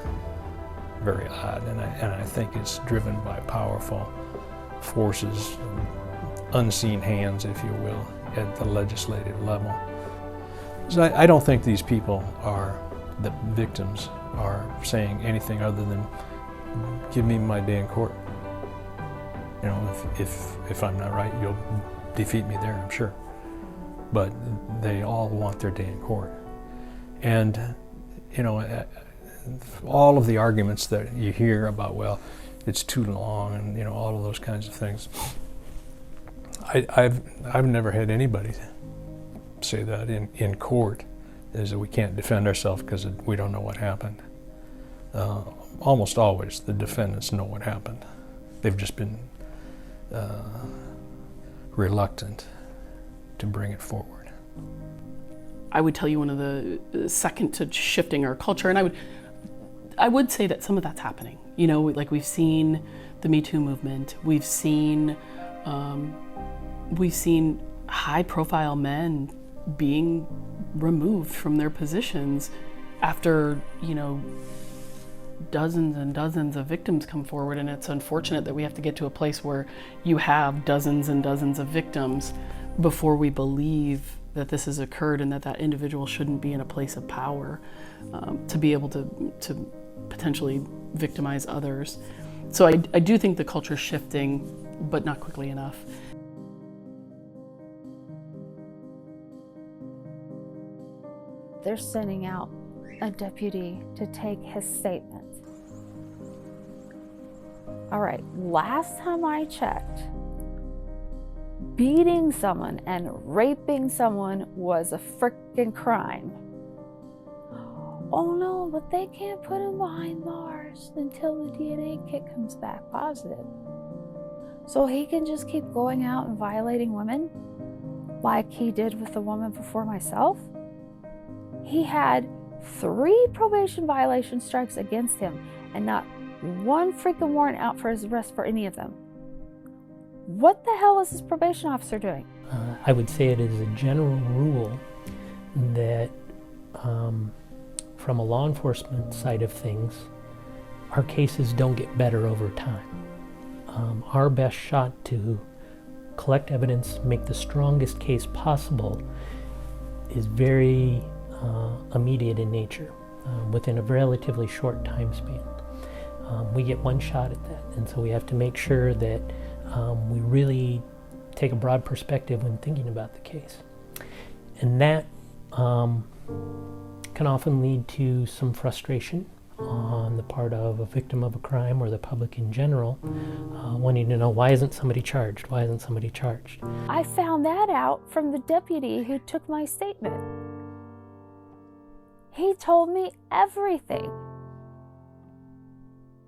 very odd, and I think it's driven by powerful forces, unseen hands, if you will, at the legislative level. So I don't think these people the victims are saying anything other than, give me my day in court. You know, if I'm not right, you'll defeat me there, I'm sure. But they all want their day in court. And, you know, all of the arguments that you hear about, well, it's too long, and, you know, all of those kinds of things. I've never had anybody say that in court, is that we can't defend ourselves because we don't know what happened. Almost always the defendants know what happened. They've just been reluctant to bring it forward. I would tell you one of the second to shifting our culture, and I would say that some of that's happening. You know, like we've seen the Me Too movement, we've seen high-profile men being removed from their positions after, you know, dozens and dozens of victims come forward, and it's unfortunate that we have to get to a place where you have dozens and dozens of victims before we believe that this has occurred and that individual shouldn't be in a place of power to be able to potentially victimize others. So I do think the culture's shifting, but not quickly enough. They're sending out a deputy to take his statement. All right, last time I checked, beating someone and raping someone was a freaking crime. Oh no, but they can't put him behind bars until the DNA kit comes back positive. So he can just keep going out and violating women like he did with the woman before myself? He had 3 probation violation strikes against him and not one freaking warrant out for his arrest for any of them. What the hell is this probation officer doing? I would say it is a general rule that from a law enforcement side of things, our cases don't get better over time. Our best shot to collect evidence, make the strongest case possible, is very immediate in nature, within a relatively short time span. We get one shot at that, and so we have to make sure that we really take a broad perspective when thinking about the case. And that can often lead to some frustration on the part of a victim of a crime or the public in general, wanting to know, why isn't somebody charged? Why isn't somebody charged? I found that out from the deputy who took my statement. He told me everything.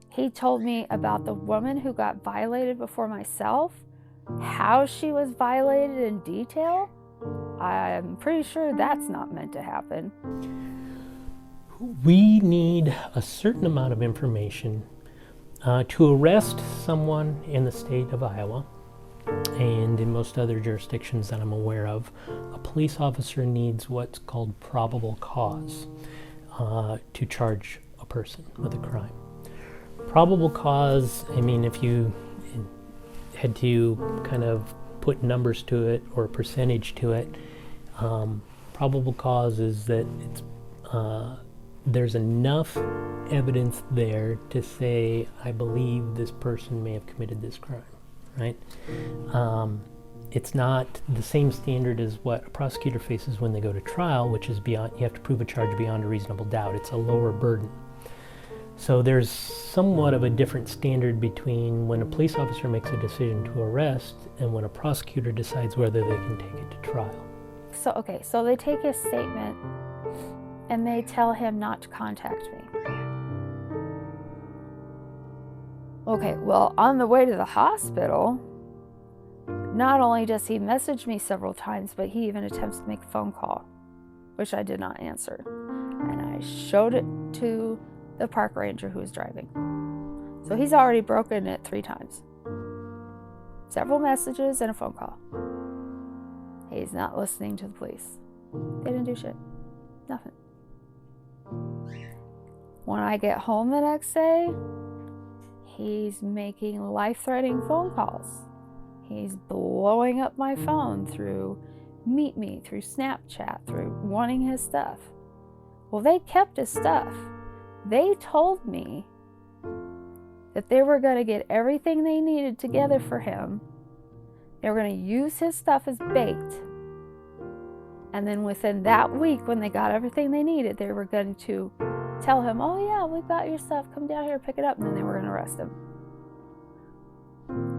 He told me about the woman who got violated before myself, how she was violated in detail. I'm pretty sure that's not meant to happen. We need a certain amount of information to arrest someone in the state of Iowa, and in most other jurisdictions that I'm aware of. A police officer needs what's called probable cause to charge a person with a crime. Probable cause, I mean, if you had to kind of put numbers to it or a percentage to it, probable cause is that it's there's enough evidence there to say, I believe this person may have committed this crime, right? It's not the same standard as what a prosecutor faces when they go to trial, which is beyond, you have to prove a charge beyond a reasonable doubt. It's a lower burden. So there's somewhat of a different standard between when a police officer makes a decision to arrest and when a prosecutor decides whether they can take it to trial. So they take his statement and they tell him not to contact me. Okay, well, on the way to the hospital, not only does he message me several times, but he even attempts to make a phone call, which I did not answer. And I showed it to the park ranger who was driving. So he's already broken it 3 times. Several messages and a phone call. He's not listening to the police. They didn't do shit. Nothing. When I get home the next day, he's making life-threatening phone calls. He's blowing up my phone through Meet Me, through Snapchat, through wanting his stuff. Well, they kept his stuff. They told me that they were going to get everything they needed together for him. They were going to use his stuff as bait. And then within that week, when they got everything they needed, they were going to tell him, oh yeah, we've got your stuff, come down here, pick it up, and then they were going to arrest him.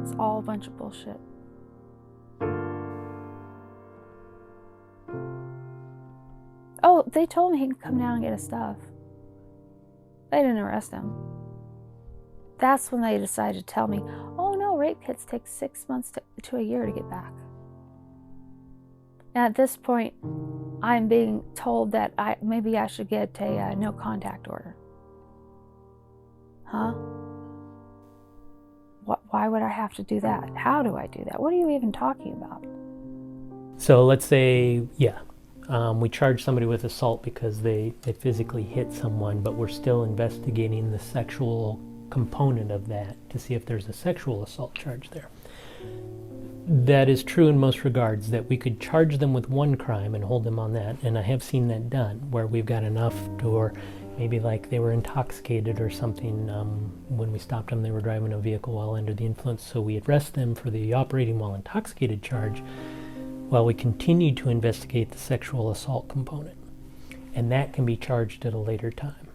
It's all a bunch of bullshit. Oh, they told me he could come down and get his stuff. They didn't arrest him. That's when they decided to tell me, oh no, rape kits take 6 months to a year to get back. And at this point, I'm being told that maybe I should get a no contact order. Huh? Why would I have to do that? How do I do that? What are you even talking about? So let's say, we charge somebody with assault because they physically hit someone, but we're still investigating the sexual component of that to see if there's a sexual assault charge there. That is true in most regards, that we could charge them with one crime and hold them on that, and I have seen that done, where we've got enough to, or maybe like they were intoxicated or something. When we stopped them, they were driving a vehicle while under the influence, so we arrest them for the operating while intoxicated charge, while we continue to investigate the sexual assault component. And that can be charged at a later time.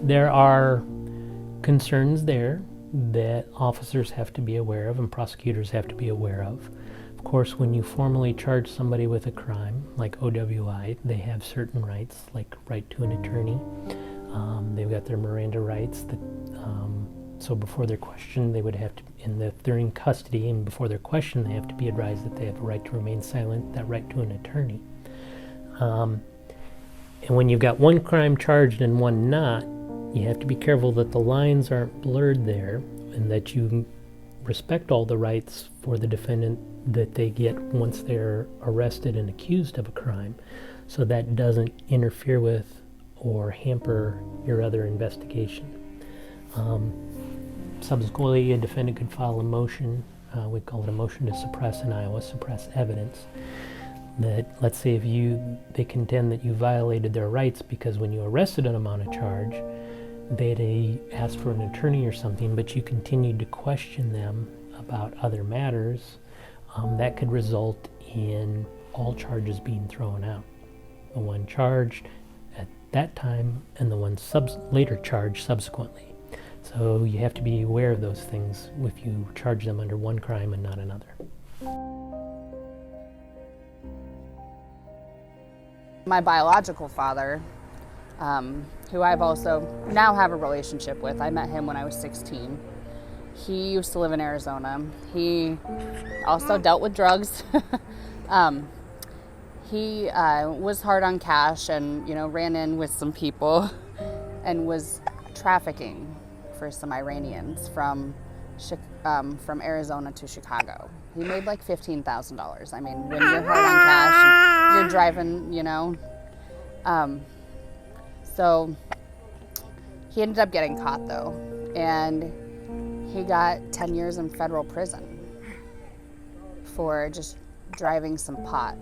There are concerns there that officers have to be aware of and prosecutors have to be aware of. Of course, when you formally charge somebody with a crime, like OWI, they have certain rights, like right to an attorney. They've got their Miranda rights. So before they're questioned, they would have to, if they're in custody and before they're questioned, they have to be advised that they have a right to remain silent, that right to an attorney. And when you've got one crime charged and one not, you have to be careful that the lines aren't blurred there and that you respect all the rights for the defendant that they get once they're arrested and accused of a crime. so that doesn't interfere with or hamper your other investigation. Subsequently, a defendant could file a motion, we call it a motion to suppress in Iowa, suppress evidence, that let's say they contend that you violated their rights because when you arrested them on a charge, they asked for an attorney or something, but you continued to question them about other matters, that could result in all charges being thrown out. The one charged at that time and the one later charged subsequently. So you have to be aware of those things if you charge them under one crime and not another. My biological father, who I've also now have a relationship with, I met him when I was 16. He used to live in Arizona. He also dealt with drugs. He was hard on cash and, ran in with some people and was trafficking for some Iranians from Arizona to Chicago. He made like $15,000. I mean, when you're hard on cash and you're driving, so he ended up getting caught though, and he got 10 years in federal prison for just driving some pot.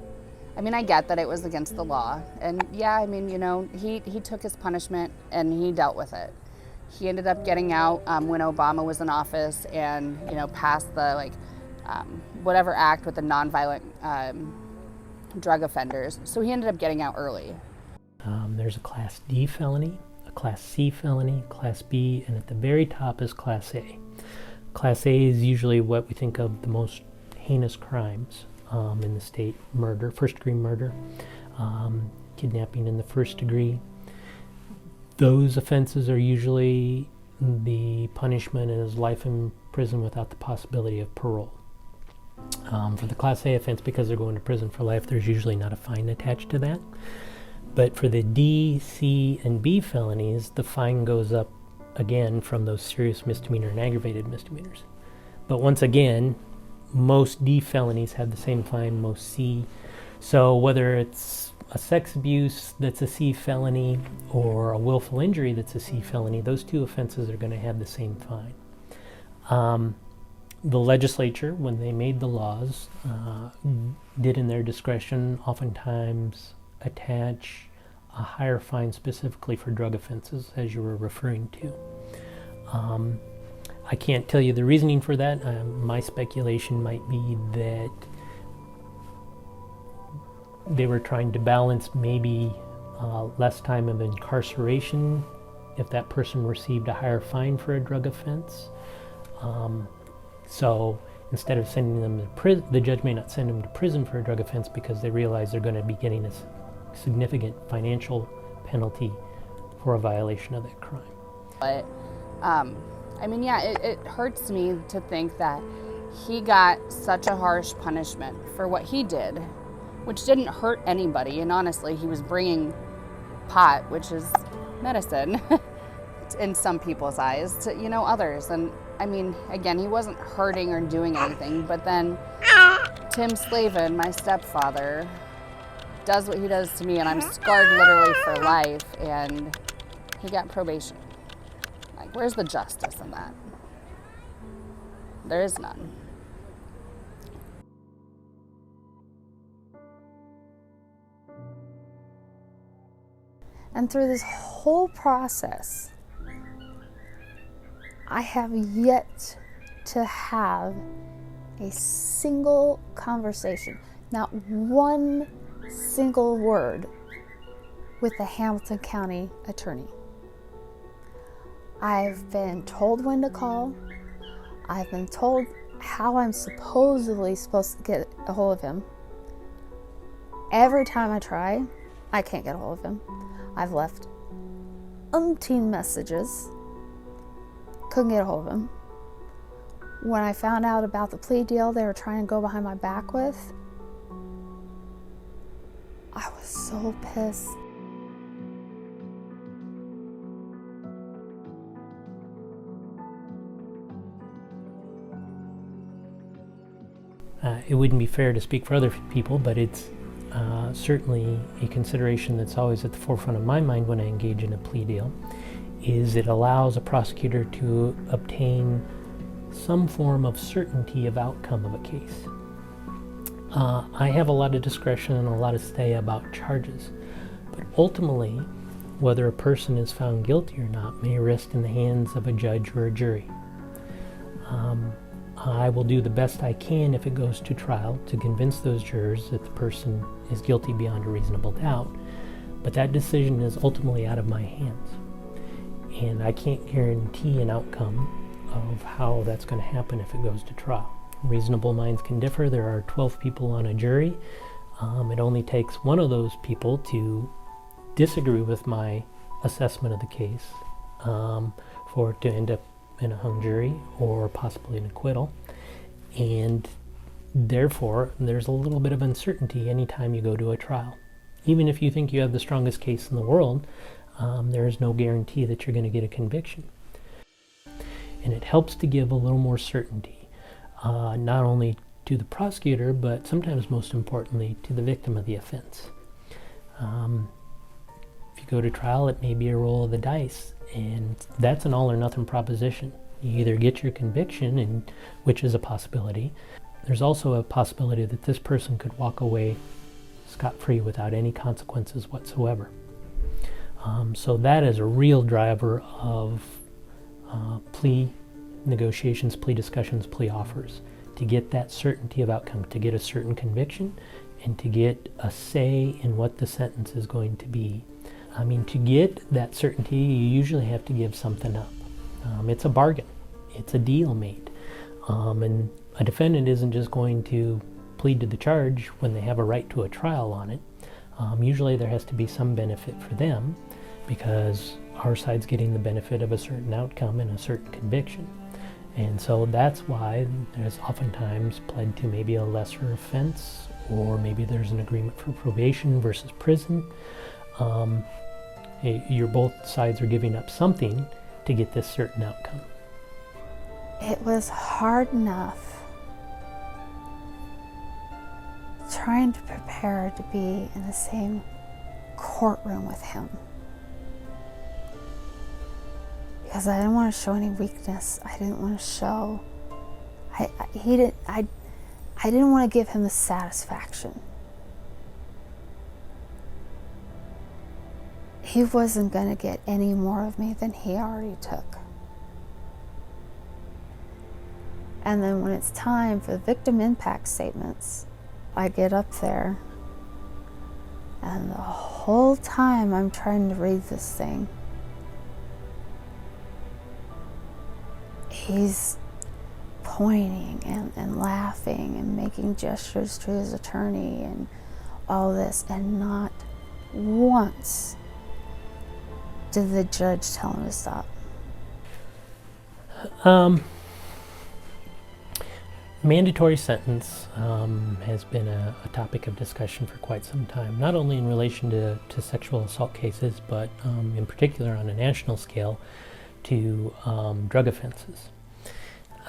I mean, I get that it was against the law, and yeah, I mean, he took his punishment and he dealt with it. He ended up getting out when Obama was in office and, passed the whatever act with the nonviolent drug offenders. So he ended up getting out early. There's a Class D felony, a Class C felony, Class B, and at the very top is Class A. Class A is usually what we think of the most heinous crimes in the state: murder, first-degree murder, kidnapping in the first degree. Those offenses are usually the punishment is life in prison without the possibility of parole. For the Class A offense, because they're going to prison for life, there's usually not a fine attached to that. But for the D, C, and B felonies, the fine goes up again from those serious misdemeanor and aggravated misdemeanors. But once again, most D felonies have the same fine, most C. So whether it's a sex abuse that's a C felony or a willful injury that's a C felony, those two offenses are going to have the same fine. The legislature, when they made the laws, did in their discretion oftentimes attach a higher fine specifically for drug offenses, as you were referring to. I can't tell you the reasoning for that. My speculation might be that they were trying to balance maybe less time of incarceration if that person received a higher fine for a drug offense. So instead of sending them to prison, the judge may not send them to prison for a drug offense because they realize they're going to be getting a significant financial penalty for a violation of that crime. But, I mean, yeah, it hurts me to think that he got such a harsh punishment for what he did, which didn't hurt anybody. And honestly, he was bringing pot, which is medicine, in some people's eyes, to, others. And I mean, again, he wasn't hurting or doing anything, but then Tim Slavin, my stepfather, does what he does to me, and I'm scarred literally for life, and he got probation. Like, where's the justice in that? There is none. And through this whole process, I have yet to have a single conversation, not one single word, with the Hamilton County attorney. I've been told when to call. I've been told how I'm supposedly supposed to get a hold of him. Every time I try, I can't get a hold of him. I've left umpteen messages. Couldn't get a hold of him. When I found out about the plea deal they were trying to go behind my back with, I was so pissed. It wouldn't be fair to speak for other people, but certainly a consideration that's always at the forefront of my mind when I engage in a plea deal is it allows a prosecutor to obtain some form of certainty of outcome of a case. I have a lot of discretion and a lot of say about charges, but ultimately, whether a person is found guilty or not may rest in the hands of a judge or a jury. I will do the best I can if it goes to trial to convince those jurors that the person is guilty beyond a reasonable doubt, but that decision is ultimately out of my hands. And I can't guarantee an outcome of how that's going to happen if it goes to trial. Reasonable minds can differ. There are 12 people on a jury. It only takes one of those people to disagree with my assessment of the case for it to end up in a hung jury or possibly an acquittal. And therefore, there's a little bit of uncertainty anytime you go to a trial. Even if you think you have the strongest case in the world, there is no guarantee that you're going to get a conviction. And it helps to give a little more certainty, not only to the prosecutor, but sometimes most importantly, to the victim of the offense. If you go to trial, it may be a roll of the dice, and that's an all or nothing proposition. You either get your conviction, which is a possibility. There's also a possibility that this person could walk away scot-free without any consequences whatsoever. So that is a real driver of plea negotiations, plea discussions, plea offers, to get that certainty of outcome, to get a certain conviction, and to get a say in what the sentence is going to be. I mean, to get that certainty, you usually have to give something up. It's a bargain. It's a deal made. And a defendant isn't just going to plead to the charge when they have a right to a trial on it. Usually there has to be some benefit for them because our side's getting the benefit of a certain outcome and a certain conviction. And so that's why there's oftentimes pled to maybe a lesser offense, or maybe there's an agreement for probation versus prison. Both sides are giving up something to get this certain outcome. It was hard enough trying to prepare to be in the same courtroom with him, because I didn't want to show any weakness. I didn't want to show. I didn't want to give him the satisfaction. He wasn't going to get any more of me than he already took. And then when it's time for the victim impact statements, I get up there, and the whole time I'm trying to read this thing, he's pointing and laughing and making gestures to his attorney and all this, and not once did the judge tell him to stop. Mandatory sentence has been a topic of discussion for quite some time, not only in relation to sexual assault cases, but in particular on a national scale to drug offenses.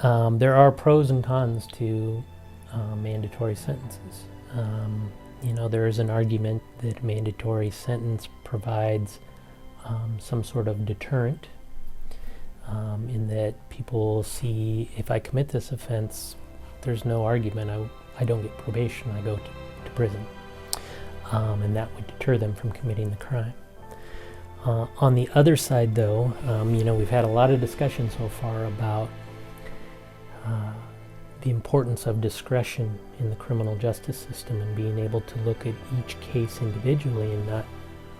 There are pros and cons to mandatory sentences. There is an argument that a mandatory sentence provides some sort of deterrent in that people see, if I commit this offense, there's no argument. I don't get probation. I go to prison. And that would deter them from committing the crime. On the other side, though, we've had a lot of discussion so far about the importance of discretion in the criminal justice system and being able to look at each case individually and not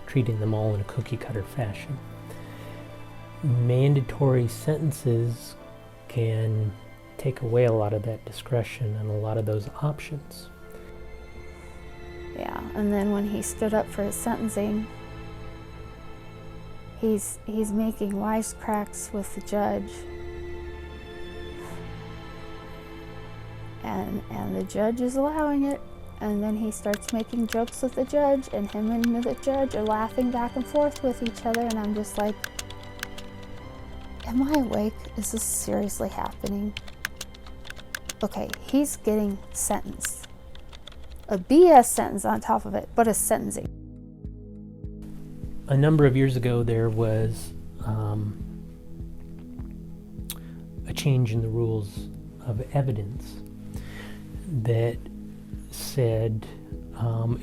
treating them all in a cookie-cutter fashion. Mandatory sentences can take away a lot of that discretion and a lot of those options. Yeah, and then when he stood up for his sentencing, he's making wisecracks with the judge. And the judge is allowing it, and then he starts making jokes with the judge, and him and the judge are laughing back and forth with each other, and I'm just like, am I awake? Is this seriously happening? Okay, he's getting sentenced. a BS sentence on top of it, but a sentencing. A number of years ago, there was a change in the rules of evidence that said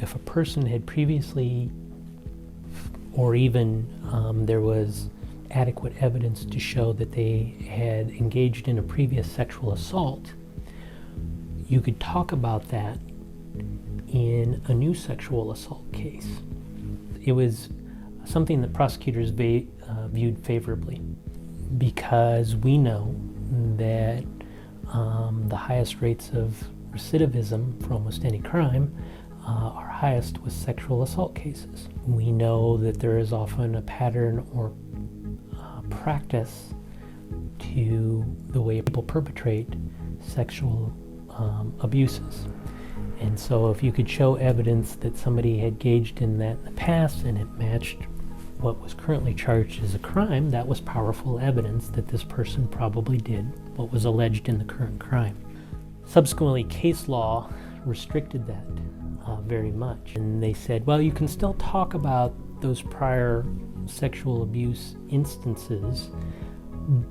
if a person had previously, or even there was adequate evidence to show that they had engaged in a previous sexual assault, you could talk about that in a new sexual assault case. It was something that prosecutors viewed favorably, because we know that the highest rates of recidivism for almost any crime are highest with sexual assault cases. We know that there is often a pattern or practice to the way people perpetrate sexual abuses. And so if you could show evidence that somebody had engaged in that in the past and it matched what was currently charged as a crime, that was powerful evidence that this person probably did what was alleged in the current crime. Subsequently, case law restricted that very much. And they said, well, you can still talk about those prior sexual abuse instances,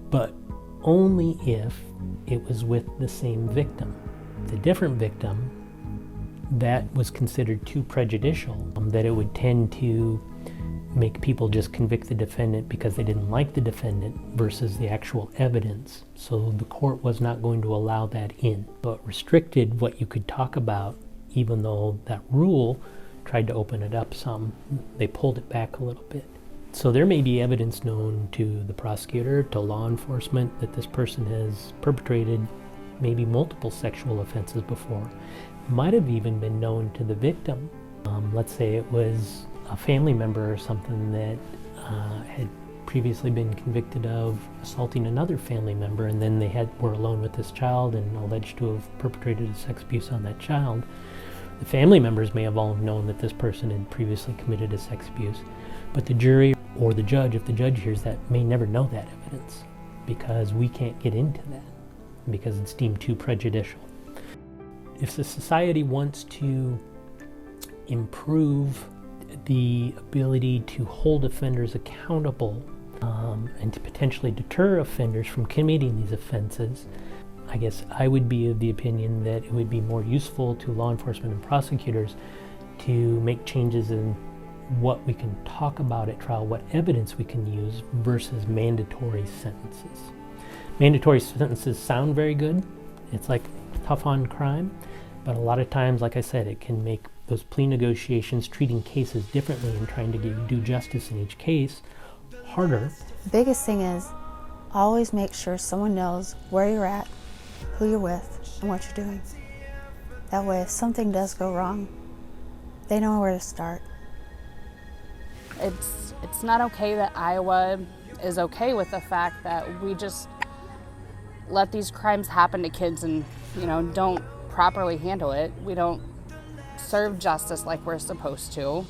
but only if it was with the same victim. The different victim, that was considered too prejudicial, that it would tend to make people just convict the defendant because they didn't like the defendant versus the actual evidence. So the court was not going to allow that in, but restricted what you could talk about, even though that rule tried to open it up some. They pulled it back a little bit. So there may be evidence known to the prosecutor, to law enforcement, that this person has perpetrated maybe multiple sexual offenses before. Might have even been known to the victim. Let's say it was a family member or something that had previously been convicted of assaulting another family member, and then they were alone with this child and alleged to have perpetrated a sex abuse on that child. The family members may have all known that this person had previously committed a sex abuse, but the jury or the judge, if the judge hears that, may never know that evidence, because we can't get into that because it's deemed too prejudicial. If the society wants to improve the ability to hold offenders accountable and to potentially deter offenders from committing these offenses, I guess I would be of the opinion that it would be more useful to law enforcement and prosecutors to make changes in what we can talk about at trial, what evidence we can use, versus mandatory sentences. Mandatory sentences sound very good. It's like tough on crime, but a lot of times, like I said, it can make those plea negotiations, treating cases differently and trying to do justice in each case, harder. The biggest thing is always make sure someone knows where you're at, who you're with, and what you're doing. That way, if something does go wrong, they know where to start. It's not okay that Iowa is okay with the fact that we just let these crimes happen to kids and, don't properly handle it. We don't serve justice like we're supposed to.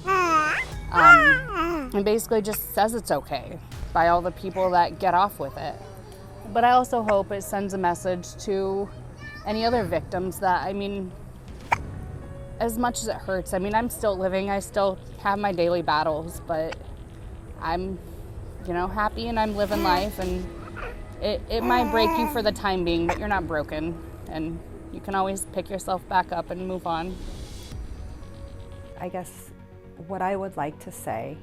And basically just says it's okay by all the people that get off with it. But I also hope it sends a message to any other victims that, as much as it hurts, I'm still living, I still have my daily battles, but I'm, happy and I'm living life, and it might break you for the time being, but you're not broken, and you can always pick yourself back up and move on. I guess what I would like to say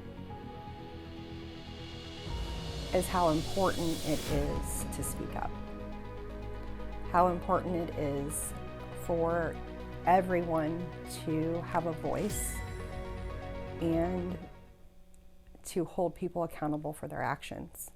is how important it is to speak up. How important it is for everyone to have a voice and to hold people accountable for their actions.